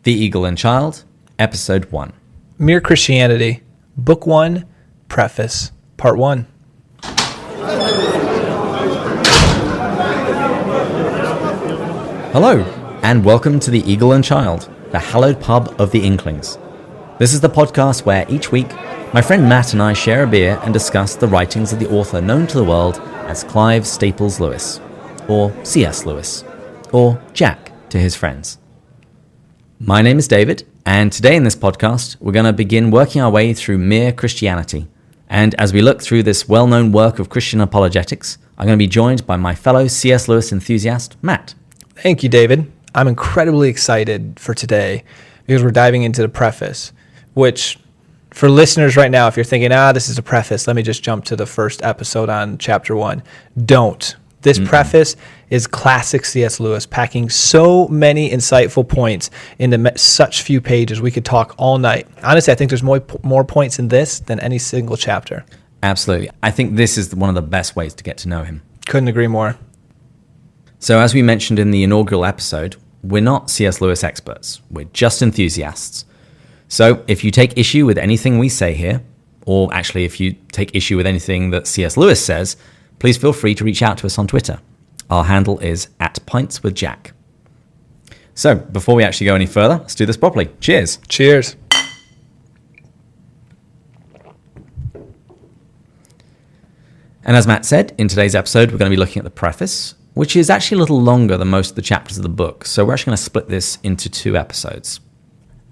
The Eagle and Child, Episode 1. Mere Christianity, Book 1, Preface, Part 1. Hello, and welcome to The Eagle and Child, the hallowed pub of the Inklings. This is the podcast where each week, my friend Matt and I share a beer and discuss the writings of the author known to the world as Clive Staples Lewis, or C.S. Lewis, or Jack to his friends. My name is David, and today in this podcast, we're going to begin working our way through Mere Christianity. And as we look through this well-known work of Christian apologetics, I'm going to be joined by my fellow C.S. Lewis enthusiast, Matt. Thank you, David. I'm incredibly excited for today because we're diving into the preface, which for listeners right now, if you're thinking, this is a preface, let me just jump to the first episode on chapter 1. Don't. This preface is classic C.S. Lewis, packing so many insightful points into such few pages. We could talk all night. Honestly, I think there's more points in this than any single chapter. Absolutely. I think this is one of the best ways to get to know him. Couldn't agree more. So as we mentioned in the inaugural episode, we're not C.S. Lewis experts. We're just enthusiasts. So if you take issue with anything we say here, or actually if you take issue with anything that C.S. Lewis says, please feel free to reach out to us on Twitter. Our handle is @pintswithjack. So before we actually go any further, let's do this properly. Cheers. Cheers. And as Matt said, in today's episode, we're going to be looking at the preface, which is actually a little longer than most of the chapters of the book. So we're actually going to split this into 2 episodes.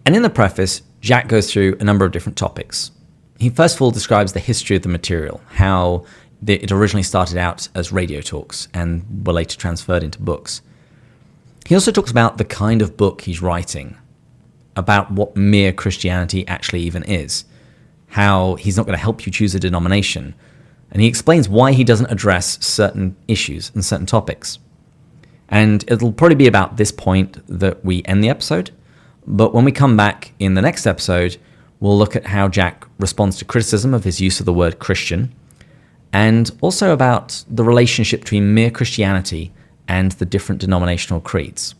And in the preface, Jack goes through a number of different topics. He first of all describes the history of the material, how it originally started out as radio talks and were later transferred into books. He also talks about the kind of book he's writing, about what mere Christianity actually even is, how he's not going to help you choose a denomination, and he explains why he doesn't address certain issues and certain topics. And it'll probably be about this point that we end the episode, but when we come back in the next episode, we'll look at how Jack responds to criticism of his use of the word Christian, and also about the relationship between mere Christianity and the different denominational creeds.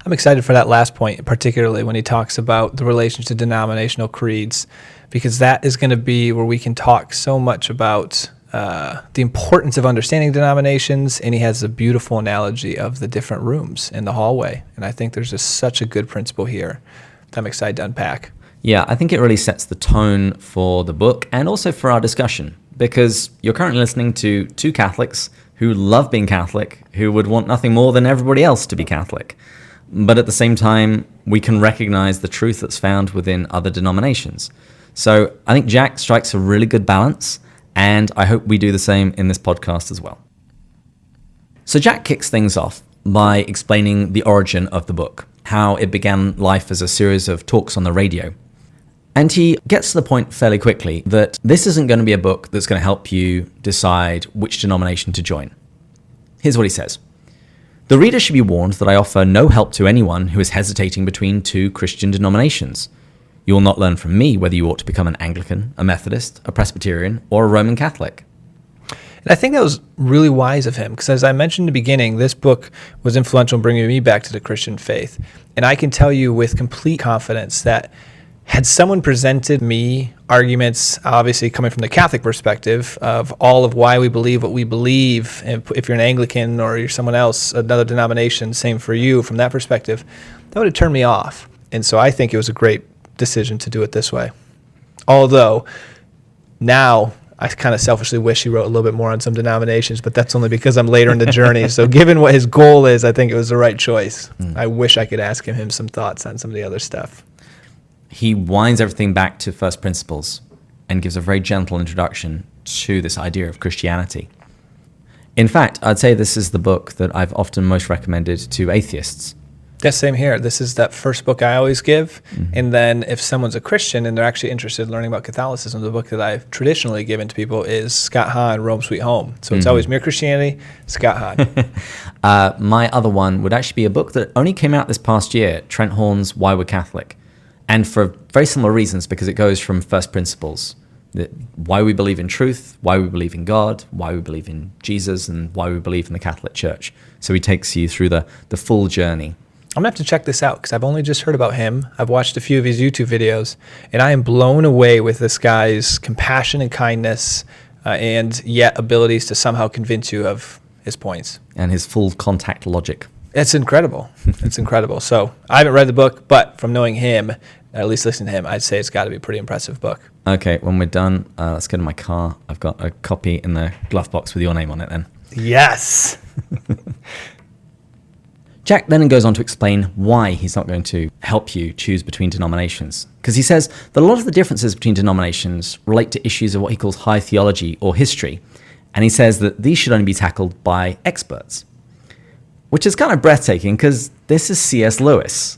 I'm excited for that last point, particularly when he talks about the relation to denominational creeds, because that is going to be where we can talk so much about the importance of understanding denominations, and he has a beautiful analogy of the different rooms in the hallway. And I think there's just such a good principle here that I'm excited to unpack. Yeah, I think it really sets the tone for the book and also for our discussion, because you're currently listening to 2 Catholics who love being Catholic, who would want nothing more than everybody else to be Catholic. But at the same time, we can recognize the truth that's found within other denominations. So I think Jack strikes a really good balance, and I hope we do the same in this podcast as well. So Jack kicks things off by explaining the origin of the book, how it began life as a series of talks on the radio. And he gets to the point fairly quickly that this isn't going to be a book that's going to help you decide which denomination to join. Here's what he says. The reader should be warned that I offer no help to anyone who is hesitating between 2 Christian denominations. You will not learn from me whether you ought to become an Anglican, a Methodist, a Presbyterian, or a Roman Catholic. And I think that was really wise of him, because as I mentioned in the beginning, this book was influential in bringing me back to the Christian faith. And I can tell you with complete confidence that had someone presented me arguments, obviously coming from the Catholic perspective, of all of why we believe what we believe, and if you're an Anglican or you're someone else, another denomination, same for you from that perspective, that would have turned me off. And so I think it was a great decision to do it this way. Although now I kind of selfishly wish he wrote a little bit more on some denominations, but that's only because I'm later in the journey. So given what his goal is, I think it was the right choice. I wish I could ask him some thoughts on some of the other stuff. He winds everything back to first principles and gives a very gentle introduction to this idea of Christianity. In fact, I'd say this is the book that I've often most recommended to atheists. Yeah, same here. This is that first book I always give. And then if someone's a Christian and they're actually interested in learning about Catholicism, the book that I've traditionally given to people is Scott Hahn, Rome Sweet Home. So it's always Mere Christianity, Scott Hahn. My other one would actually be a book that only came out this past year, Trent Horn's Why We're Catholic. And for very similar reasons, because it goes from first principles, why we believe in truth, why we believe in God, why we believe in Jesus, and why we believe in the Catholic Church. So he takes you through the full journey I'm going to have to check this out because I've only just heard about him. I've watched a few of his YouTube videos, and I am blown away with this guy's compassion and kindness and yet abilities to somehow convince you of his points. And his full contact logic. It's incredible. It's incredible. So I haven't read the book, but from knowing him, at least listening to him, I'd say it's got to be a pretty impressive book. Okay, when we're done, let's go to my car. I've got a copy in the glove box with your name on it then. Yes. Jack then goes on to explain why he's not going to help you choose between denominations. Because he says that a lot of the differences between denominations relate to issues of what he calls high theology or history. And he says that these should only be tackled by experts. Which is kind of breathtaking because this is C.S. Lewis.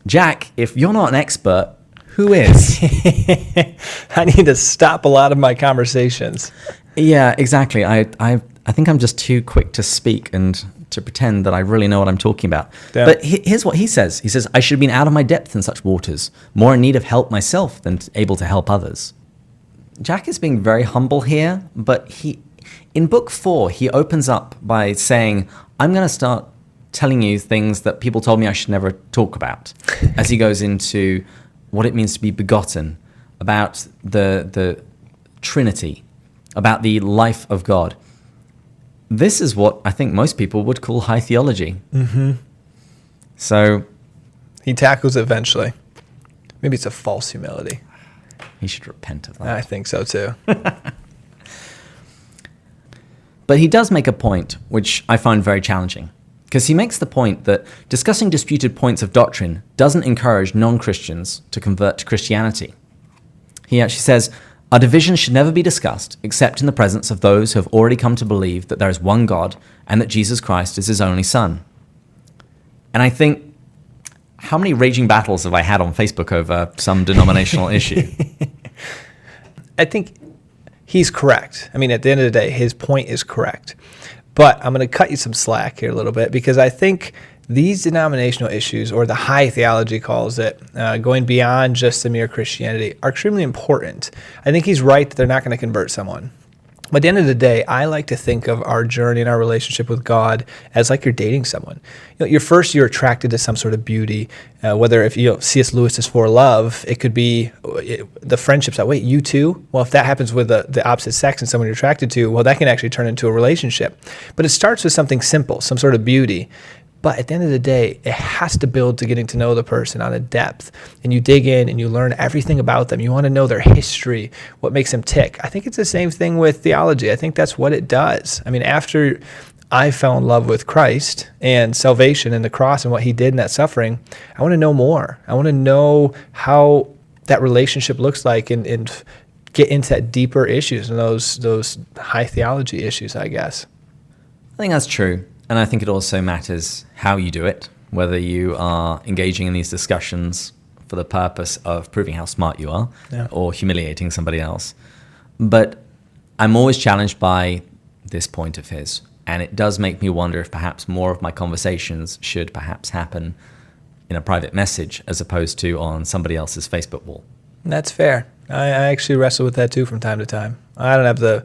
Jack, if you're not an expert, who is? I need to stop a lot of my conversations. Yeah, exactly. I think I'm just too quick to speak and to pretend that I really know what I'm talking about. Yeah. But here's what he says. He says, I should have been out of my depth in such waters, more in need of help myself than able to help others. Jack is being very humble here, but in book 4, he opens up by saying, I'm going to start telling you things that people told me I should never talk about, as he goes into what it means to be begotten, about the Trinity, about the life of God. This is what I think most people would call high theology. Mm-hmm. So he tackles it eventually. Maybe it's a false humility. He should repent of that. I think so too. But he does make a point which I find very challenging, because he makes the point that discussing disputed points of doctrine doesn't encourage non-Christians to convert to Christianity. He actually says, our divisions should never be discussed except in the presence of those who have already come to believe that there is one God and that Jesus Christ is his only Son. And I think, how many raging battles have I had on Facebook over some denominational issue? I think he's correct. I mean, at the end of the day, his point is correct. But I'm going to cut you some slack here a little bit, because I think these denominational issues, or the high theology calls it, going beyond just the mere Christianity, are extremely important. I think he's right that they're not going to convert someone. But at the end of the day, I like to think of our journey and our relationship with God as like you're dating someone. You're attracted to some sort of beauty, whether if C.S. Lewis is for love, it could be the friendships that, wait, you too? Well, if that happens with the opposite sex and someone you're attracted to, well, that can actually turn into a relationship. But it starts with something simple, some sort of beauty. But at the end of the day, it has to build to getting to know the person on a depth. And you dig in and you learn everything about them. You want to know their history, what makes them tick. I think it's the same thing with theology. I think that's what it does. I mean, after I fell in love with Christ and salvation and the cross and what he did in that suffering, I want to know more. I want to know how that relationship looks like and get into that deeper issues and those high theology issues, I guess. I think that's true. And I think it also matters how you do it, whether you are engaging in these discussions for the purpose of proving how smart you are, or humiliating somebody else. But I'm always challenged by this point of his. And it does make me wonder if perhaps more of my conversations should perhaps happen in a private message as opposed to on somebody else's Facebook wall. That's fair. I actually wrestle with that too from time to time. I don't have the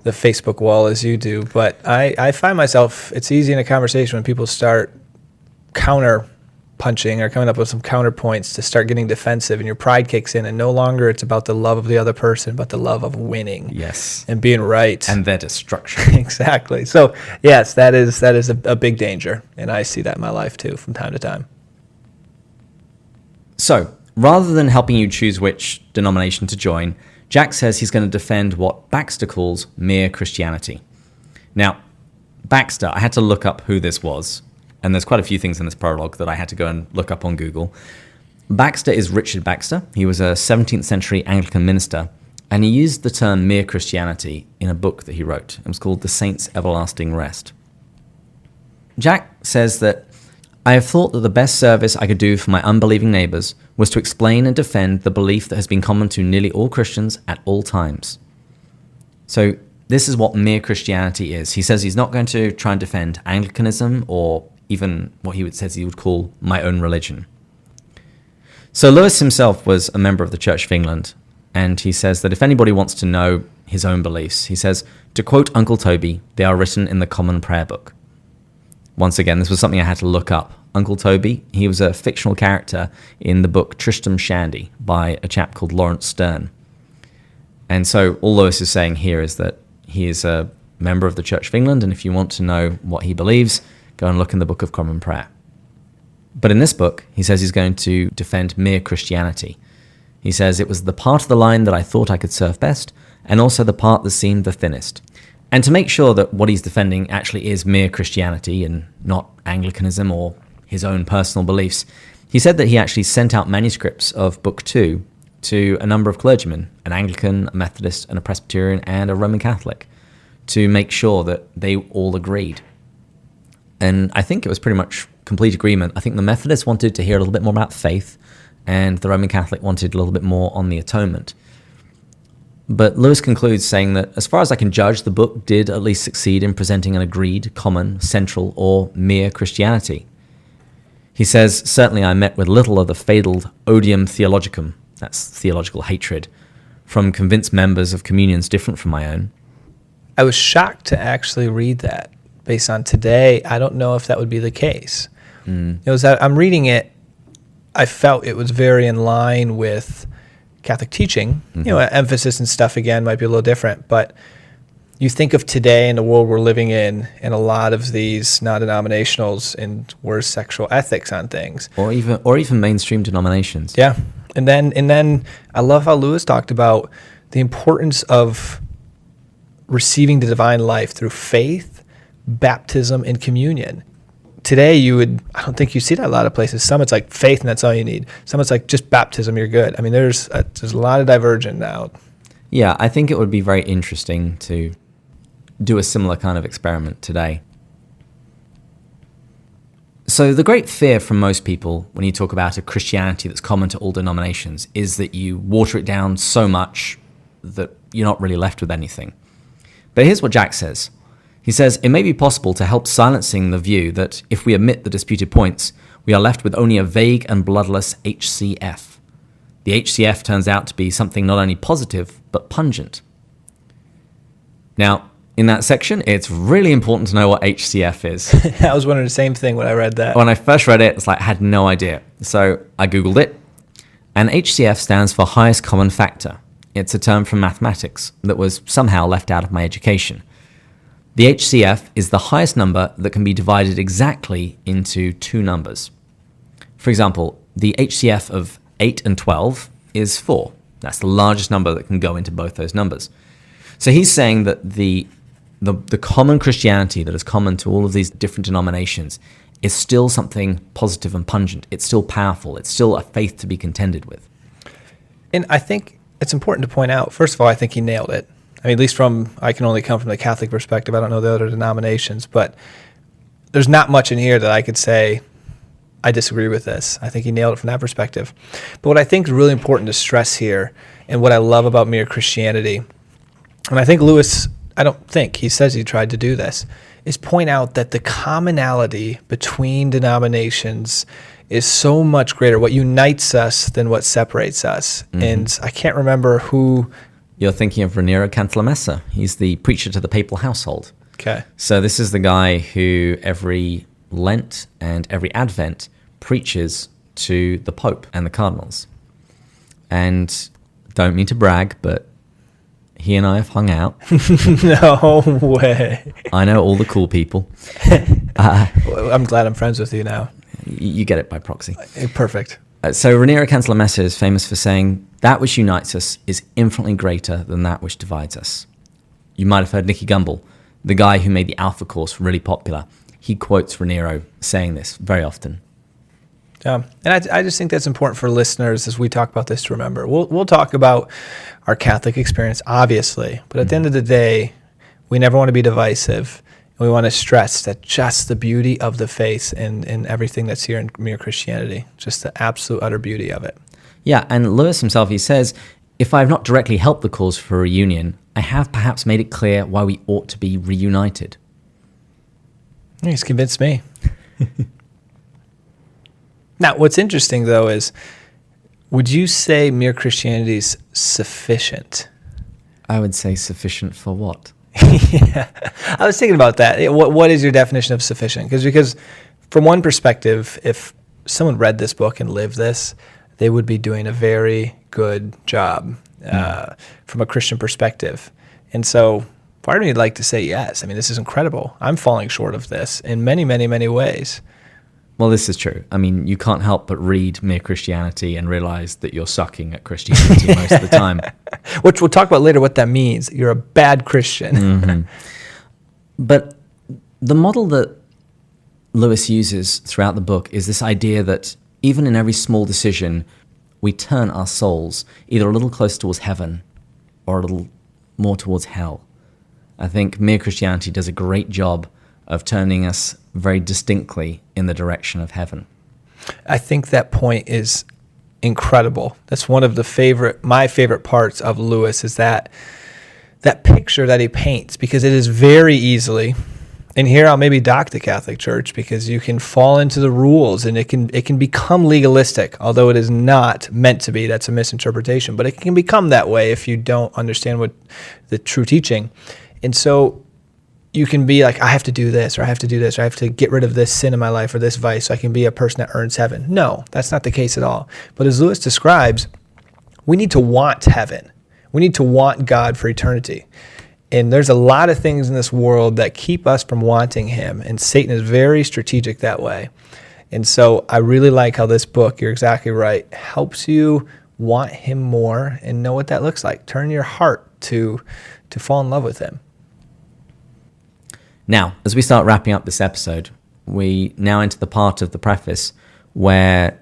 Facebook wall as you do, but I find myself, it's easy in a conversation when people start counter punching or coming up with some counterpoints to start getting defensive, and your pride kicks in, and no longer it's about the love of the other person, but the love of winning. Yes. And being right. And their destruction. Exactly. So yes, that is a big danger, and I see that in my life too from time to time. So, rather than helping you choose which denomination to join, Jack says he's going to defend what Baxter calls mere Christianity. Now, Baxter, I had to look up who this was, and there's quite a few things in this prologue that I had to go and look up on Google. Baxter is Richard Baxter. He was a 17th century Anglican minister, and he used the term mere Christianity in a book that he wrote. It was called The Saints' Everlasting Rest. Jack says that, I have thought that the best service I could do for my unbelieving neighbors was to explain and defend the belief that has been common to nearly all Christians at all times. So this is what mere Christianity is. He says he's not going to try and defend Anglicanism or even what he would call my own religion. So Lewis himself was a member of the Church of England, and he says that if anybody wants to know his own beliefs, he says, to quote Uncle Toby, they are written in the Common Prayer Book. Once again, this was something I had to look up Uncle Toby, he was a fictional character in the book Tristram Shandy by a chap called Lawrence Sterne. And so all Lewis is saying here is that he is a member of the Church of England, and if you want to know what he believes, go and look in the Book of Common Prayer. But in this book, he says he's going to defend mere Christianity. He says, it was the part of the line that I thought I could serve best, and also the part that seemed the thinnest. And to make sure that what he's defending actually is mere Christianity and not Anglicanism or his own personal beliefs, he said that he actually sent out manuscripts of Book 2 to a number of clergymen, an Anglican, a Methodist, and a Presbyterian, and a Roman Catholic, to make sure that they all agreed. And I think it was pretty much complete agreement. I think the Methodists wanted to hear a little bit more about faith, and the Roman Catholic wanted a little bit more on the atonement. But Lewis concludes saying that, as far as I can judge, the book did at least succeed in presenting an agreed, common, central, or mere Christianity. He says, certainly I met with little of the fatal odium theologicum, that's theological hatred, from convinced members of communions different from my own. I was shocked to actually read that. Based on today, I don't know if that would be the case. It was that I'm reading it, I felt it was very in line with Catholic teaching. You know, emphasis and stuff, again, might be a little different, but you think of today and the world we're living in, and a lot of these non-denominationals and worse sexual ethics on things. Or even mainstream denominations. Yeah. And then I love how Lewis talked about the importance of receiving the divine life through faith, baptism, and communion. Today, I don't think you see that a lot of places. Some it's like faith and that's all you need. Some it's like just baptism, you're good. I mean, there's a lot of divergent now. Yeah, I think it would be very interesting to do a similar kind of experiment today. So the great fear from most people when you talk about a Christianity that's common to all denominations is that you water it down so much that you're not really left with anything. But here's what Jack says. He says, it may be possible to help silencing the view that if we omit the disputed points, we are left with only a vague and bloodless HCF. The HCF turns out to be something not only positive, but pungent. Now, in that section, it's really important to know what HCF is. I was wondering the same thing when I read that. When I first read it, it's like I had no idea. So I Googled it, and HCF stands for highest common factor. It's a term from mathematics that was somehow left out of my education. The HCF is the highest number that can be divided exactly into two numbers. For example, the HCF of 8 and 12 is 4. That's the largest number that can go into both those numbers. So he's saying that the common Christianity that is common to all of these different denominations is still something positive and pungent. It's still powerful. It's still a faith to be contended with. And I think it's important to point out, first of all, I think he nailed it. I mean, at least I can only come from the Catholic perspective. I don't know the other denominations, but there's not much in here that I could say, I disagree with this. I think he nailed it from that perspective. But what I think is really important to stress here, and what I love about mere Christianity, and I think Lewis, he says he tried to do this, is point out that the commonality between denominations is so much greater, what unites us than what separates us. And I can't remember who... You're thinking of Raniero Cantalamessa. He's the preacher to the papal household. Okay. So this is the guy who every Lent and every Advent preaches to the Pope and the cardinals. And don't mean to brag, but he and I have hung out. No way. I know all the cool people. I'm glad I'm friends with you now. You get it by proxy. Perfect. So Raniero Cantalamessa is famous for saying, that which unites us is infinitely greater than that which divides us. You might have heard Nicky Gumbel, the guy who made the Alpha course really popular. He quotes Raniero saying this very often. And I just think that's important for listeners as we talk about this to remember. We'll talk about our Catholic experience, obviously, but at the end of the day, we never want to be divisive. And we want to stress that just the beauty of the faith and everything that's here in mere Christianity, just the absolute utter beauty of it. Yeah, and Lewis himself, he says, if I have not directly helped the cause for reunion, I have perhaps made it clear why we ought to be reunited. He's convinced me. Now, what's interesting, though, is would you say mere Christianity is sufficient? I would say sufficient for what? Yeah, I was thinking about that. What is your definition of sufficient? Because from one perspective, if someone read this book and lived this, they would be doing a very good job from a Christian perspective. And so part of me would like to say yes. I mean, this is incredible. I'm falling short of this in many, many, many ways. Well, this is true. I mean, you can't help but read Mere Christianity and realize that you're sucking at Christianity most of the time. Which we'll talk about later what that means. You're a bad Christian. Mm-hmm. But the model that Lewis uses throughout the book is this idea that even in every small decision, we turn our souls either a little closer towards heaven or a little more towards hell. I think Mere Christianity does a great job of turning us very distinctly in the direction of heaven. I think that point is incredible. That's one of my favorite parts of Lewis is that picture that he paints, because it is very easily, and here I'll maybe dock the Catholic Church, because you can fall into the rules and it can become legalistic, although it is not meant to be. That's a misinterpretation, but it can become that way if you don't understand what the true teaching. And so you can be like, I have to do this, or I have to do this, or I have to get rid of this sin in my life or this vice so I can be a person that earns heaven. No, that's not the case at all. But as Lewis describes, we need to want heaven. We need to want God for eternity. And there's a lot of things in this world that keep us from wanting him, and Satan is very strategic that way. And so I really like how this book, you're exactly right, helps you want him more and know what that looks like. Turn your heart to fall in love with him. Now, as we start wrapping up this episode, we now enter the part of the preface where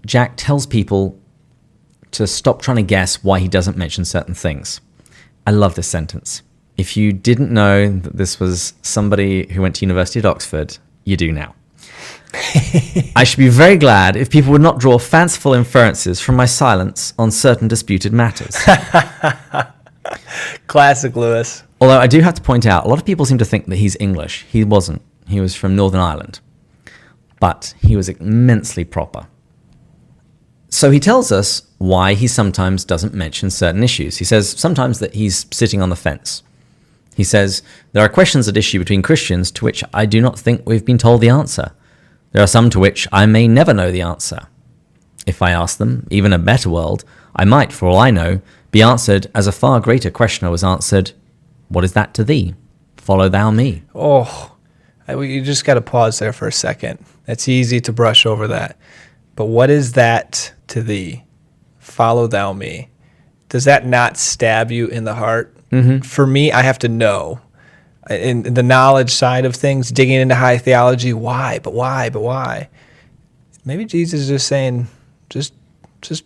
Jack tells people to stop trying to guess why he doesn't mention certain things. I love this sentence. If you didn't know that this was somebody who went to University at Oxford, you do now. I should be very glad if people would not draw fanciful inferences from my silence on certain disputed matters. Classic Lewis. Although I do have to point out, a lot of people seem to think that he's English. He wasn't. He was from Northern Ireland. But he was immensely proper. So he tells us why he sometimes doesn't mention certain issues. He says sometimes that he's sitting on the fence. He says, there are questions at issue between Christians to which I do not think we've been told the answer. There are some to which I may never know the answer. If I ask them, even a better world, I might, for all I know, be answered as a far greater questioner was answered, what is that to thee? Follow thou me. Oh, you just got to pause there for a second. It's easy to brush over that. But what is that to thee? Follow thou me. Does that not stab you in the heart? Mm-hmm. For me, I have to know. In the knowledge side of things, digging into high theology, why? But why? But why? Maybe Jesus is just saying, just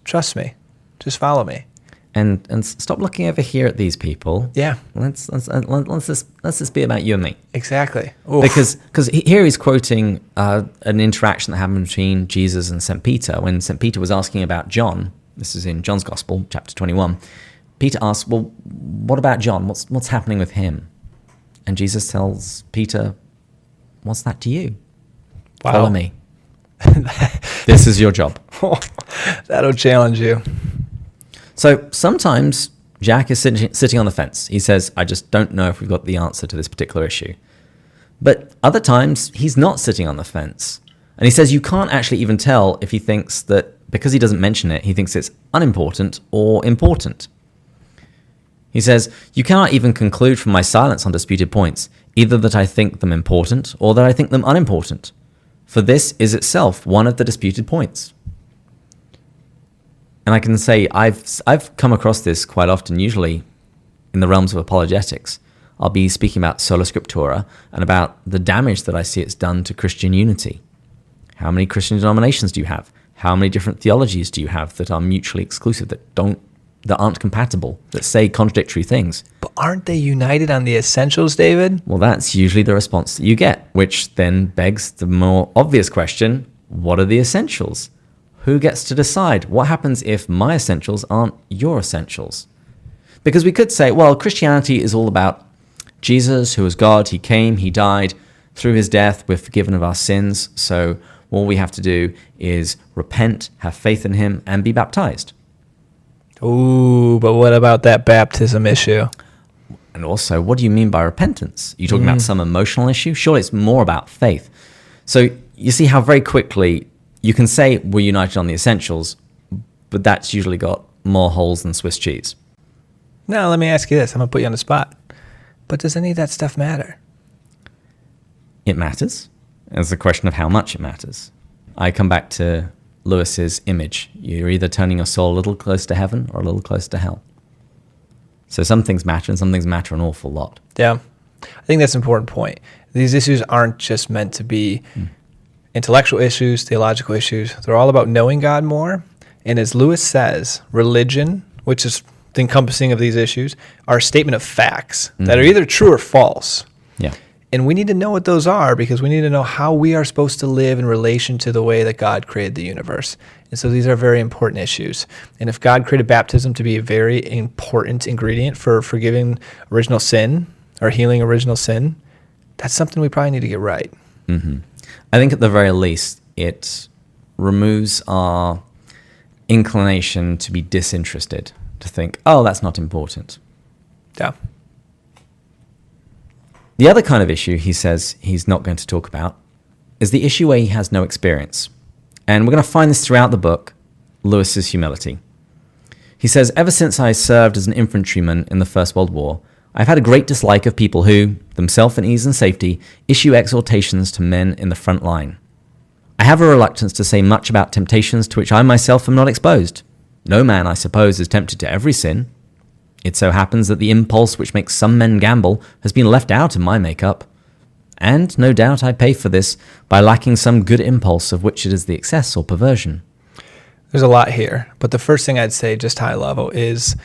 trust me. Just follow me. And stop looking over here at these people. Yeah. Let's just be about you and me. Exactly. Oof. Because here he's quoting an interaction that happened between Jesus and St. Peter. When St. Peter was asking about John, this is in John's Gospel, chapter 21, Peter asks, well, what about John? What's happening with him? And Jesus tells Peter, what's that to you? Wow. Follow me. This is your job. That'll challenge you. So sometimes Jack is sitting on the fence. He says, I just don't know if we've got the answer to this particular issue. But other times, he's not sitting on the fence. And he says you can't actually even tell if he thinks that because he doesn't mention it, he thinks it's unimportant or important. He says, you cannot even conclude from my silence on disputed points, either that I think them important or that I think them unimportant. For this is itself one of the disputed points. And I can say I've come across this quite often, usually in the realms of apologetics. I'll be speaking about sola scriptura and about the damage that I see it's done to Christian unity. How many Christian denominations do you have? How many different theologies do you have that are mutually exclusive, that aren't compatible, that say contradictory things? But aren't they united on the essentials, David? Well, that's usually the response that you get, which then begs the more obvious question, what are the essentials? Who gets to decide? What happens if my essentials aren't your essentials? Because we could say, well, Christianity is all about Jesus, who was God. He came, he died. Through his death, we're forgiven of our sins. So all we have to do is repent, have faith in him, and be baptized. Ooh, but what about that baptism issue? And also, what do you mean by repentance? Are you talking about some emotional issue? Surely it's more about faith. So you see how very quickly you can say we're united on the essentials, but that's usually got more holes than Swiss cheese. Now, let me ask you this. I'm going to put you on the spot. But does any of that stuff matter? It matters. It's a question of how much it matters. I come back to Lewis's image. You're either turning your soul a little close to heaven or a little close to hell. So some things matter and some things matter an awful lot. Yeah. I think that's an important point. These issues aren't just meant to be intellectual issues, theological issues. They're all about knowing God more. And as Lewis says, religion, which is the encompassing of these issues, are a statement of facts that are either true or false. Yeah. And we need to know what those are because we need to know how we are supposed to live in relation to the way that God created the universe. And so these are very important issues. And if God created baptism to be a very important ingredient for forgiving original sin or healing original sin, that's something we probably need to get right. Mm-hmm. I think at the very least, it removes our inclination to be disinterested, to think, oh, that's not important. Yeah. The other kind of issue he says he's not going to talk about is the issue where he has no experience. And we're going to find this throughout the book, Lewis's humility. He says, ever since I served as an infantryman in the First World War, I've had a great dislike of people who, themselves in ease and safety, issue exhortations to men in the front line. I have a reluctance to say much about temptations to which I myself am not exposed. No man, I suppose, is tempted to every sin. It so happens that the impulse which makes some men gamble has been left out of my makeup. And no doubt I pay for this by lacking some good impulse of which it is the excess or perversion. There's a lot here, but the first thing I'd say, just high level, is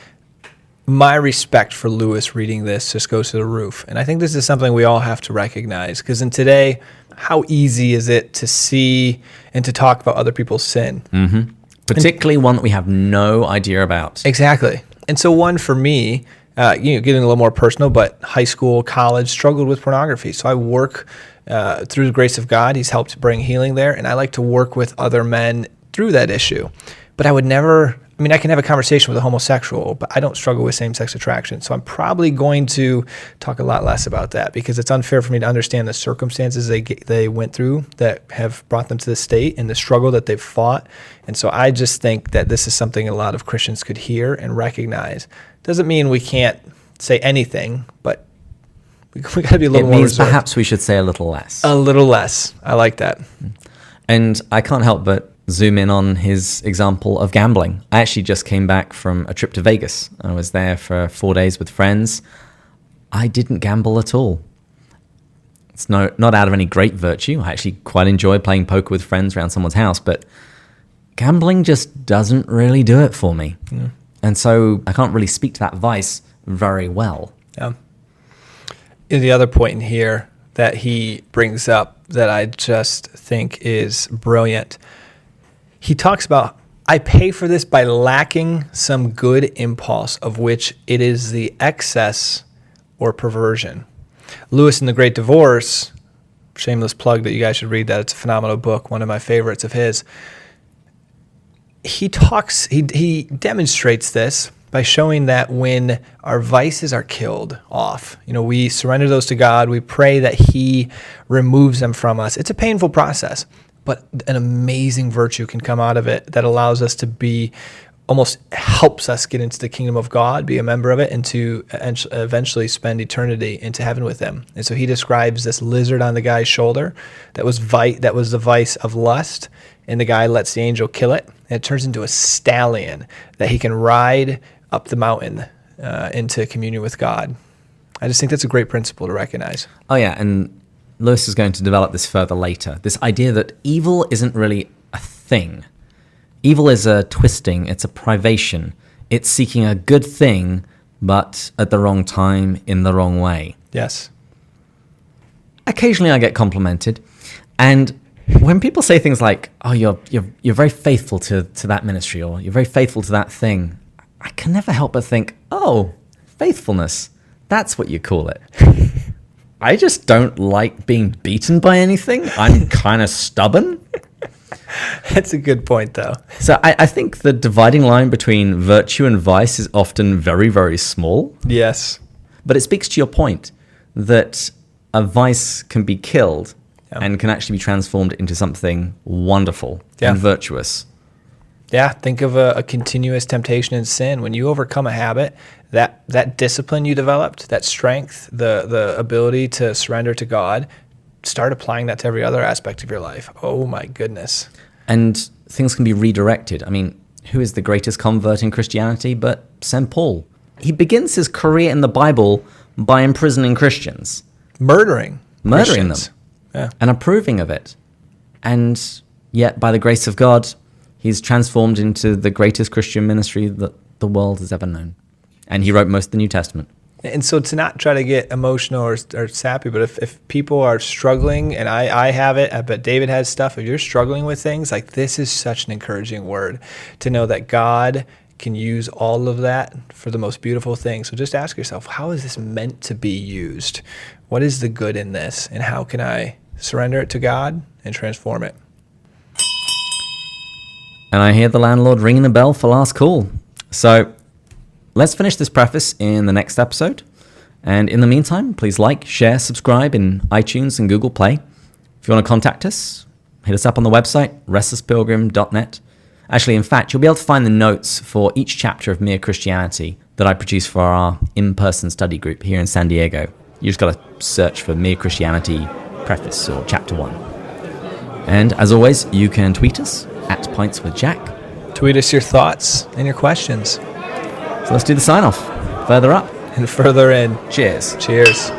my respect for Lewis reading this just goes to the roof. And I think this is something we all have to recognize, because in today, how easy is it to see and to talk about other people's sin? Mm-hmm. Particularly one that we have no idea about. Exactly. And so one for me, getting a little more personal, but high school, college, struggled with pornography. So I work through the grace of God. He's helped bring healing there. And I like to work with other men through that issue. But I would never, I can have a conversation with a homosexual, but I don't struggle with same-sex attraction. So I'm probably going to talk a lot less about that because it's unfair for me to understand the circumstances they went through that have brought them to this state and the struggle that they've fought. And so I just think that this is something a lot of Christians could hear and recognize. Doesn't mean we can't say anything, but we got to be a little more reserved. Perhaps we should say a little less. A little less. I like that. And I can't help but zoom in on his example of gambling. I actually just came back from a trip to Vegas. I was there for 4 days with friends. I didn't gamble at all. It's not out of any great virtue. I actually quite enjoy playing poker with friends around someone's house, but gambling just doesn't really do it for me. Yeah. And so I can't really speak to that vice very well. Yeah. And the other point in here that he brings up that I just think is brilliant, he talks about, I pay for this by lacking some good impulse of which it is the excess or perversion. Lewis in The Great Divorce, shameless plug that you guys should read that. It's a phenomenal book, one of my favorites of his. He demonstrates this by showing that when our vices are killed off, we surrender those to God, we pray that he removes them from us. It's a painful process, but an amazing virtue can come out of it that allows us to be, almost helps us get into the kingdom of God, be a member of it, and to eventually spend eternity into heaven with him. And so he describes this lizard on the guy's shoulder that was the vice of lust, and the guy lets the angel kill it, and it turns into a stallion that he can ride up the mountain into communion with God. I just think that's a great principle to recognize. Oh yeah, and Lewis is going to develop this further later. This idea that evil isn't really a thing. Evil is a twisting, it's a privation. It's seeking a good thing, but at the wrong time, in the wrong way. Yes. Occasionally I get complimented, and when people say things like, oh, you're very faithful to that ministry, or you're very faithful to that thing, I can never help but think, oh, faithfulness, that's what you call it. I just don't like being beaten by anything. I'm kind of stubborn. That's a good point, though. So I think the dividing line between virtue and vice is often very, very small. Yes. But it speaks to your point that a vice can be killed and can actually be transformed into something wonderful Yeah. and virtuous. Yeah, think of a continuous temptation and sin. When you overcome a habit, that discipline you developed, that strength, the ability to surrender to God, start applying that to every other aspect of your life. Oh my goodness. And things can be redirected. I mean, who is the greatest convert in Christianity but St. Paul? He begins his career in the Bible by imprisoning Christians. Murdering Murdering Christians. them. And approving of it. And yet, by the grace of God, he's transformed into the greatest Christian ministry that the world has ever known. And he wrote most of the New Testament. And so to not try to get emotional or sappy, but if people are struggling, and I have it, I bet David has stuff, if you're struggling with things, like this is such an encouraging word to know that God can use all of that for the most beautiful thing. So just ask yourself, how is this meant to be used? What is the good in this? And how can I surrender it to God and transform it? And I hear the landlord ringing the bell for last call. So let's finish this preface in the next episode. And in the meantime, please like, share, subscribe in iTunes and Google Play. If you want to contact us, hit us up on the website, restlesspilgrim.net. Actually, in fact, you'll be able to find the notes for each chapter of Mere Christianity that I produce for our in-person study group here in San Diego. You just got to search for Mere Christianity Preface or Chapter 1. And as always, you can tweet us at Pints with Jack. Tweet us your thoughts and your questions. So let's do the sign-off. Further up. And further in. Cheers. Cheers.